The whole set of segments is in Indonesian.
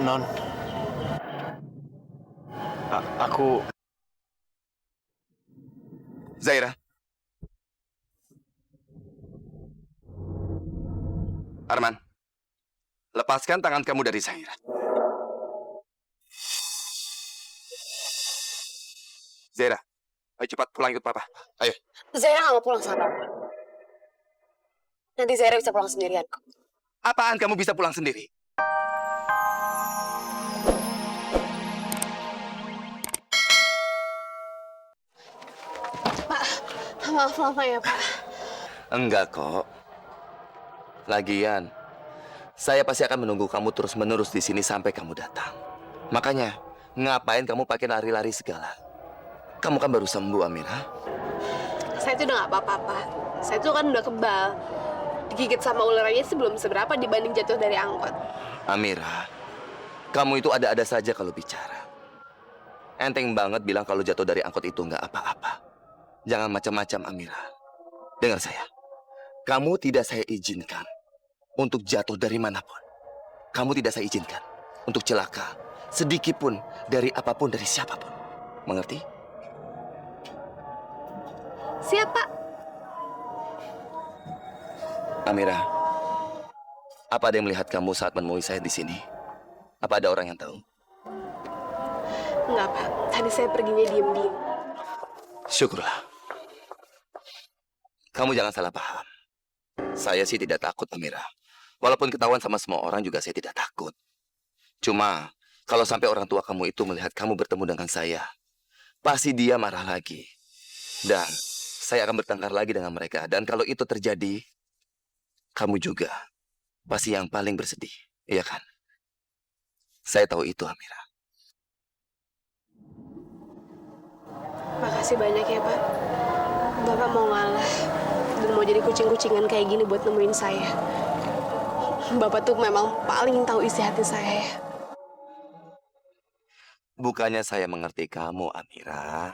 Non, aku... Zaira. Arman, lepaskan tangan kamu dari Zaira. Zaira, ayo cepat pulang ikut papa. Ayo. Zaira nggak mau pulang sama Papa. Nanti Zaira bisa pulang sendirian kok. Apaan kamu bisa pulang sendiri? Pak, maaf lama ya Pak. Enggak kok. Lagian, saya pasti akan menunggu kamu terus-menerus di sini sampai kamu datang. Makanya, ngapain kamu pakai lari-lari segala? Kamu kan baru sembuh, Amira. Saya tuh udah nggak apa-apa Pak. Saya tuh kan udah kebal. Digigit sama ular aja sih belum seberapa dibanding jatuh dari angkot. Amira, kamu itu ada-ada saja kalau bicara. Enteng banget bilang kalau jatuh dari angkot itu nggak apa-apa. Jangan macam-macam, Amira. Dengar saya. Kamu tidak saya izinkan untuk jatuh dari manapun. Kamu tidak saya izinkan untuk celaka sedikit pun dari apapun, dari siapapun. Mengerti? Siap Pak. Amira, apa ada yang melihat kamu saat menemui saya di sini? Apa ada orang yang tahu? Enggak Pak. Tadi saya perginya diem-diem. Syukurlah. Kamu jangan salah paham. Saya sih tidak takut, Amira. Walaupun ketahuan sama semua orang juga saya tidak takut. Cuma, kalau sampai orang tua kamu itu melihat kamu bertemu dengan saya, pasti dia marah lagi. Dan saya akan bertengkar lagi dengan mereka. Dan kalau itu terjadi, kamu juga pasti yang paling bersedih. Iya kan? Saya tahu itu, Amira. Makasih banyak ya Pak. Bapak mau ngalah dan mau jadi kucing-kucingan kayak gini buat nemuin saya. Bapak tuh memang paling tahu isi hati saya ya. Bukannya saya mengerti kamu, Amira.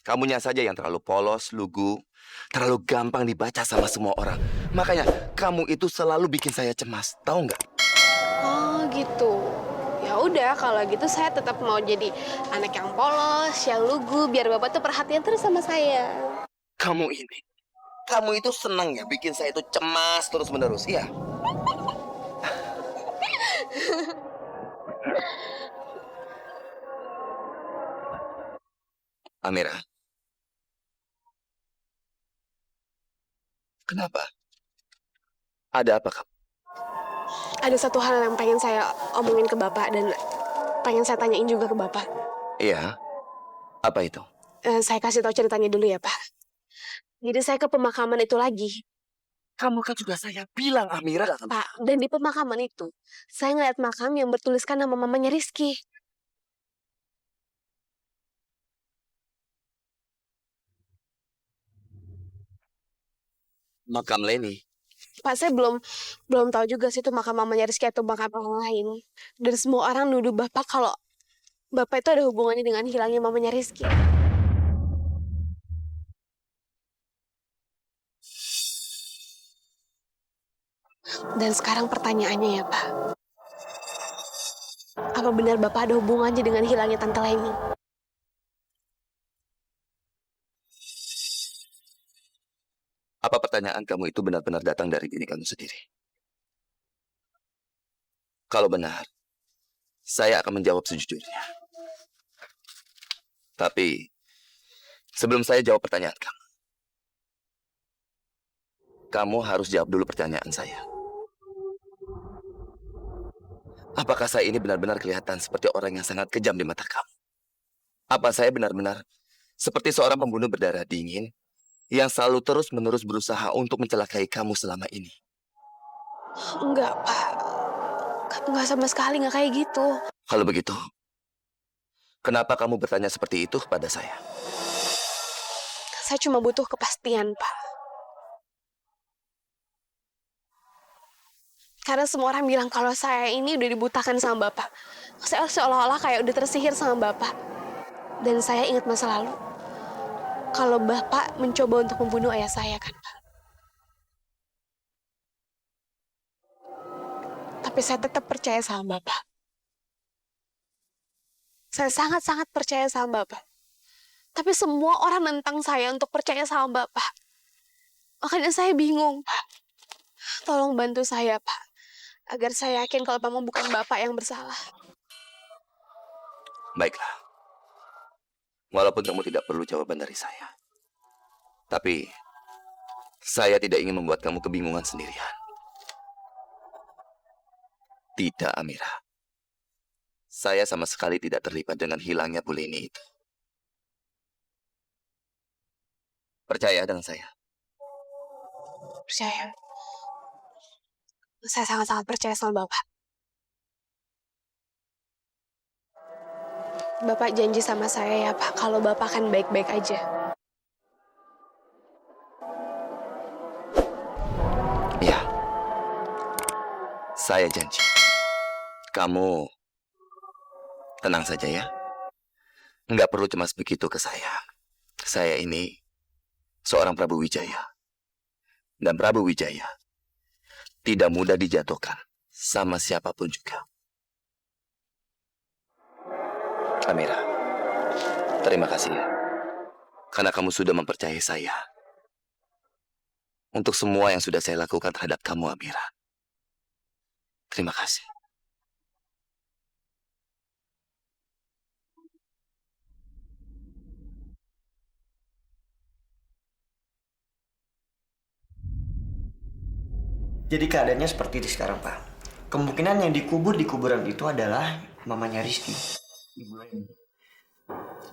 Kamunya saja yang terlalu polos, lugu, terlalu gampang dibaca sama semua orang. Makanya kamu itu selalu bikin saya cemas, tahu nggak? Oh gitu. Ya udah kalau gitu saya tetap mau jadi anak yang polos, yang lugu, biar Bapak tuh perhatian terus sama saya. Kamu itu senang ya bikin saya itu cemas terus-menerus, iya? Amira. Kenapa? Ada apa kamu? Ada satu hal yang pengen saya omongin ke Bapak dan pengen saya tanyain juga ke Bapak. Iya, apa itu? Saya kasih tahu ceritanya dulu ya Pak. Jadi saya ke pemakaman itu lagi. Kamu kan juga saya bilang, Amira. Pak, dan di pemakaman itu, saya ngeliat makam yang bertuliskan nama mamanya Rizky. Makam Leni. Pak, saya belum tahu juga sih itu makam mamanya Rizky atau makam orang lain. Dan semua orang nuduh Bapak kalau Bapak itu ada hubungannya dengan hilangnya mamanya Rizky. Dan sekarang pertanyaannya ya Pak. Apa benar Bapak ada hubungannya dengan hilangnya Tante Leni? Apa pertanyaan kamu itu benar-benar datang dari diri kamu sendiri? Kalau benar, saya akan menjawab sejujurnya. Tapi, sebelum saya jawab pertanyaan kamu harus jawab dulu pertanyaan saya. Apakah saya ini benar-benar kelihatan seperti orang yang sangat kejam di mata kamu? Apa saya benar-benar seperti seorang pembunuh berdarah dingin yang selalu terus-menerus berusaha untuk mencelakai kamu selama ini? Enggak, Pak. Enggak sama sekali, enggak kayak gitu. Kalau begitu, kenapa kamu bertanya seperti itu kepada saya? Saya cuma butuh kepastian, Pak. Karena semua orang bilang kalau saya ini udah dibutakan sama Bapak. Saya seolah-olah kayak udah tersihir sama Bapak. Dan saya ingat masa lalu. Kalau Bapak mencoba untuk membunuh ayah saya kan, Pak. Tapi saya tetap percaya sama Bapak. Saya sangat-sangat percaya sama Bapak. Tapi semua orang nentang saya untuk percaya sama Bapak. Makanya saya bingung, Pak. Tolong bantu saya, Pak. Agar saya yakin kalau memang bukan Bapak yang bersalah. Baiklah. Walaupun kamu tidak perlu jawaban dari saya. Tapi, saya tidak ingin membuat kamu kebingungan sendirian. Tidak, Amira. Saya sama sekali tidak terlibat dengan hilangnya Bu Leni itu. Percaya dengan saya. Percaya. Saya sangat-sangat percaya sama Bapak. Bapak janji sama saya ya, Pak, kalau Bapak akan baik-baik aja. Ya. Saya janji. Kamu tenang saja ya. Nggak perlu cemas begitu ke saya. Saya ini seorang Prabu Wijaya. Dan Prabu Wijaya tidak mudah dijatuhkan sama siapapun juga. Amira, terima kasih ya. Karena kamu sudah mempercayai saya. Untuk semua yang sudah saya lakukan terhadap kamu, Amira. Terima kasih. Jadi keadaannya seperti itu sekarang, Pak. Kemungkinan yang dikubur di kuburan itu adalah mamanya Rizky, Ibu Leni.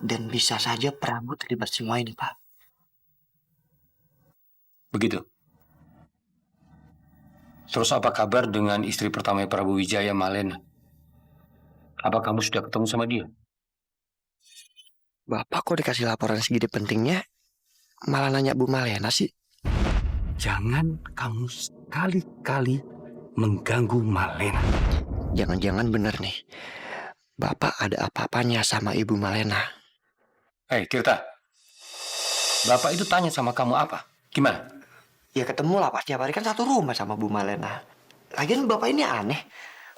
Dan bisa saja Prabu terlibat semua ini, Pak. Begitu. Terus apa kabar dengan istri pertama Prabu Wijaya, Malena? Apa kamu sudah ketemu sama dia? Bapak kok dikasih laporan segini pentingnya, malah nanya Bu Malena sih? Jangan kamu sekali-kali mengganggu Malena. Jangan-jangan bener nih, Bapak ada apa-apanya sama Ibu Malena. Hei, Tirta. Bapak itu tanya sama kamu apa? Gimana? Ya ketemu lah, Pak. Tiap hari kan satu rumah sama Bu Malena. Lagian Bapak ini aneh.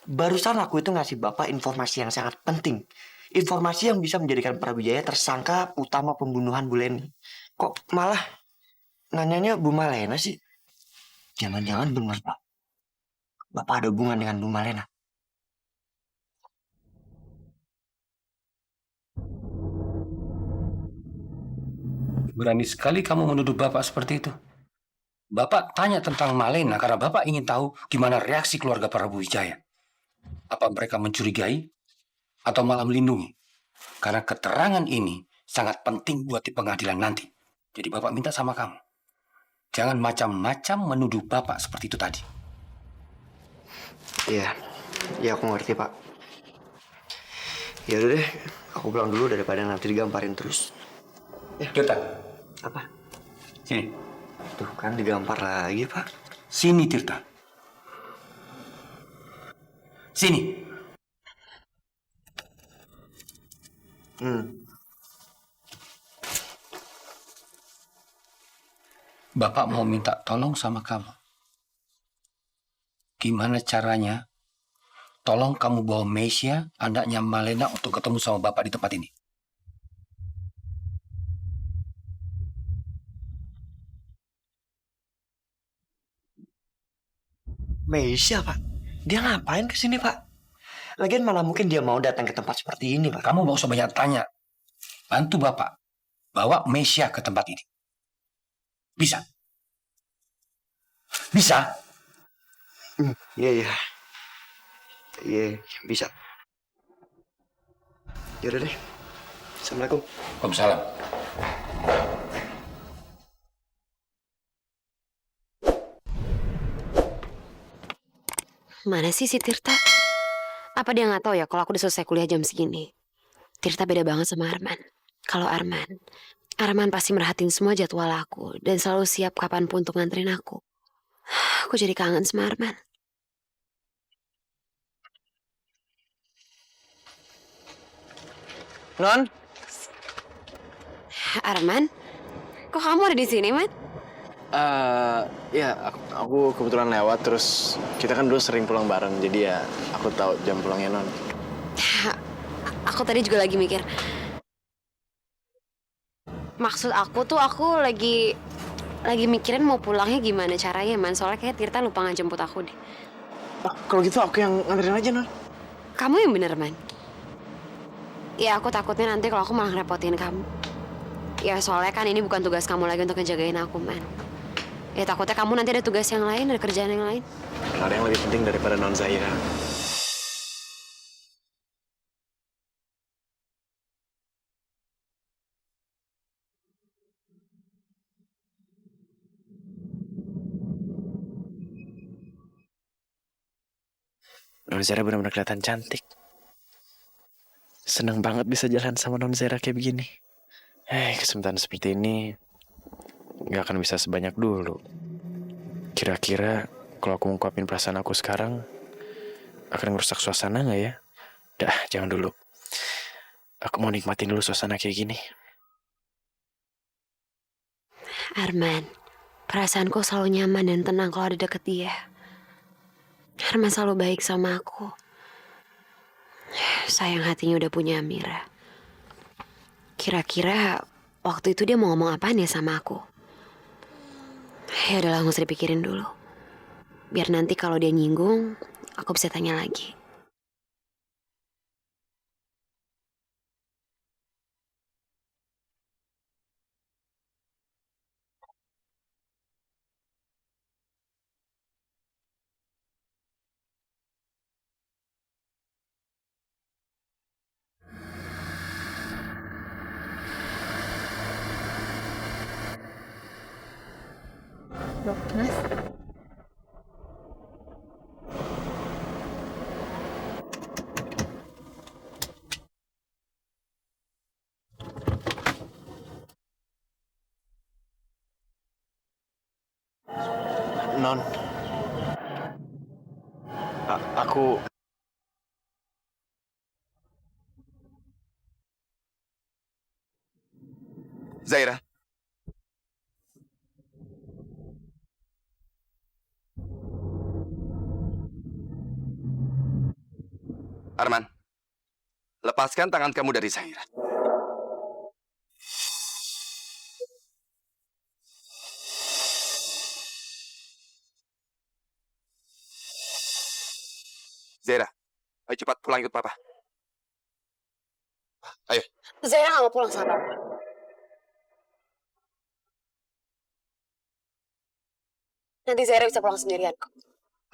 Barusan aku itu ngasih Bapak informasi yang sangat penting. Informasi yang bisa menjadikan Prabu Wijaya tersangka utama pembunuhan Bu Leni. Kok malah nanyanya Bu Malena sih? Jangan-jangan benar, Pak. Bapak ada hubungan dengan Bu Malena. Berani sekali kamu menuduh Bapak seperti itu. Bapak tanya tentang Malena karena Bapak ingin tahu gimana reaksi keluarga Prabu Wijaya. Apa mereka mencurigai atau malah melindungi? Karena keterangan ini sangat penting buat di pengadilan nanti. Jadi Bapak minta sama kamu, jangan macam-macam menuduh Bapak seperti itu tadi. Iya, ya aku ngerti, Pak. Ya udah deh, aku pulang dulu daripada nanti digamparin terus. Tirta, Apa? sini. Tuh kan digampar lagi, Pak. Sini, Tirta. Sini. Bapak mau minta tolong sama kamu. Gimana caranya? Tolong kamu bawa Meisya, anaknya Malena, untuk ketemu sama Bapak di tempat ini. Meisya, Pak. Dia ngapain kesini, Pak? Lagian malah mungkin dia mau datang ke tempat seperti ini, Pak. Kamu nggak usah banyak tanya. Bantu Bapak bawa Meisya ke tempat ini. Bisa? Bisa? Iya, iya. Iya, bisa. Yaudah deh. Assalamualaikum. Waalaikumsalam. Mana sih si Tirta? Apa dia nggak tahu ya kalau aku udah selesai kuliah jam segini? Tirta beda banget sama Arman. Kalau Arman pasti merhatiin semua jadwal aku dan selalu siap kapanpun untuk nganterin aku. Aku jadi kangen sama Arman. Non, Arman, kok kamu ada di sini, Man? ya aku kebetulan lewat, terus kita kan dulu sering pulang bareng, jadi ya aku tahu jam pulangnya Non. Aku tadi juga lagi mikir. Maksud aku tuh aku lagi mikirin mau pulangnya gimana caranya, Man. Soalnya kayak Tirta lupa ngejemput aku deh. Kalau gitu aku yang nganterin aja, Non. Kamu yang bener, Man. Ya aku takutnya nanti kalau aku malah ngerepotin kamu. Ya soalnya kan ini bukan tugas kamu lagi untuk ngejagain aku, Man. Ya takutnya kamu nanti ada tugas yang lain, ada kerjaan yang lain. Nggak ada yang lebih penting daripada Non Zahira. Non Zahira benar-benar kelihatan cantik. Seneng banget bisa jalan sama Non Zahira kayak begini. Kesempatan seperti ini nggak akan bisa sebanyak dulu. Kira-kira kalau aku ngungkapin perasaan aku sekarang akan ngerusak suasana nggak ya? Dah, jangan dulu. Aku mau nikmatin dulu suasana kayak gini. Arman, perasaanku selalu nyaman dan tenang kalau ada deket dia. Arman selalu baik sama aku. Sayang hatinya udah punya Amira. Kira-kira waktu itu dia mau ngomong apaan ya sama aku? Ya udahlah, nggak usah dipikirin dulu. Biar nanti kalau dia nyinggung, aku bisa tanya lagi. Mas. Non, aku Zaira. Arman, lepaskan tangan kamu dari Zaira. Zaira, ayo cepat pulang ikut papa. Ayo. Zaira nggak mau pulang sama papa. Nanti Zaira bisa pulang sendirian kok.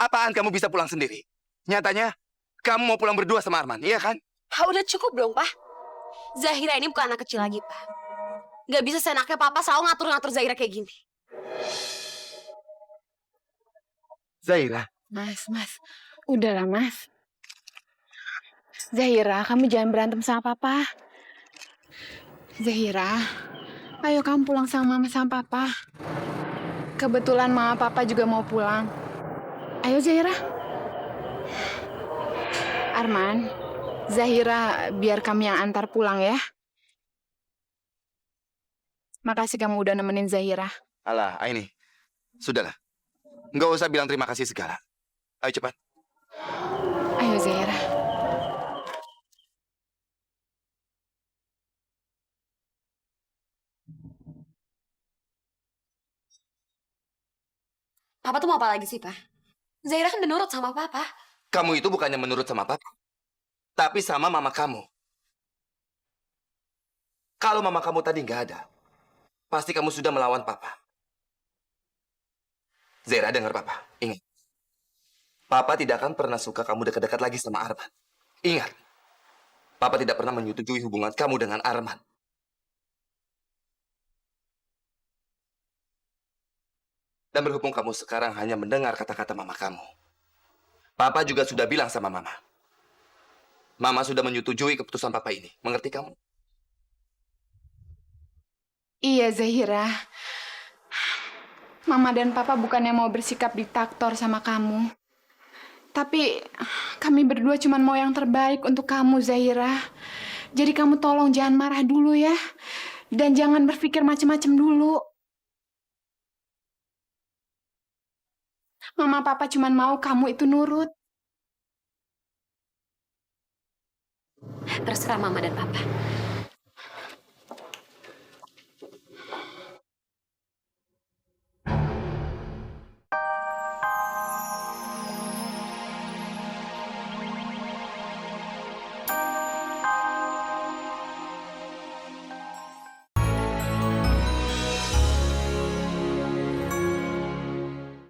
Apaan kamu bisa pulang sendiri? Nyatanya, kamu mau pulang berdua sama Arman, iya kan? Udah cukup belum, Pak? Zahira ini bukan anak kecil lagi, Pak. Gak bisa seenaknya Papa selalu ngatur-ngatur Zahira kayak gini. Zaira. Mas. Udahlah, Mas. Zahira, kamu jangan berantem sama Papa. Zahira, ayo kamu pulang sama Mama sama Papa. Kebetulan Mama Papa juga mau pulang. Ayo, Zahira. Arman, Zahira biar kami yang antar pulang ya. Makasih kamu udah nemenin Zahira. Alah, Aini. Sudahlah. Nggak usah bilang terima kasih segala. Ayo cepat. Ayo, Zahira. Papa tuh mau apa lagi sih, Pak? Zahira kan udah nurut sama Papa. Kamu itu bukannya menurut sama papa, tapi sama mama kamu. Kalau mama kamu tadi nggak ada, pasti kamu sudah melawan papa. Zaira, dengar papa. Ingat. Papa tidak akan pernah suka kamu dekat-dekat lagi sama Arman. Ingat. Papa tidak pernah menyetujui hubungan kamu dengan Arman. Dan berhubung kamu sekarang hanya mendengar kata-kata mama kamu, Papa juga sudah bilang sama mama. Mama sudah menyetujui keputusan papa ini. Mengerti kamu? Iya, Zahira. Mama dan Papa bukannya mau bersikap diktator sama kamu. Tapi kami berdua cuma mau yang terbaik untuk kamu, Zahira. Jadi kamu tolong jangan marah dulu ya. Dan jangan berpikir macam-macam dulu. Mama Papa cuma mau kamu itu nurut. terserah mama dan papa.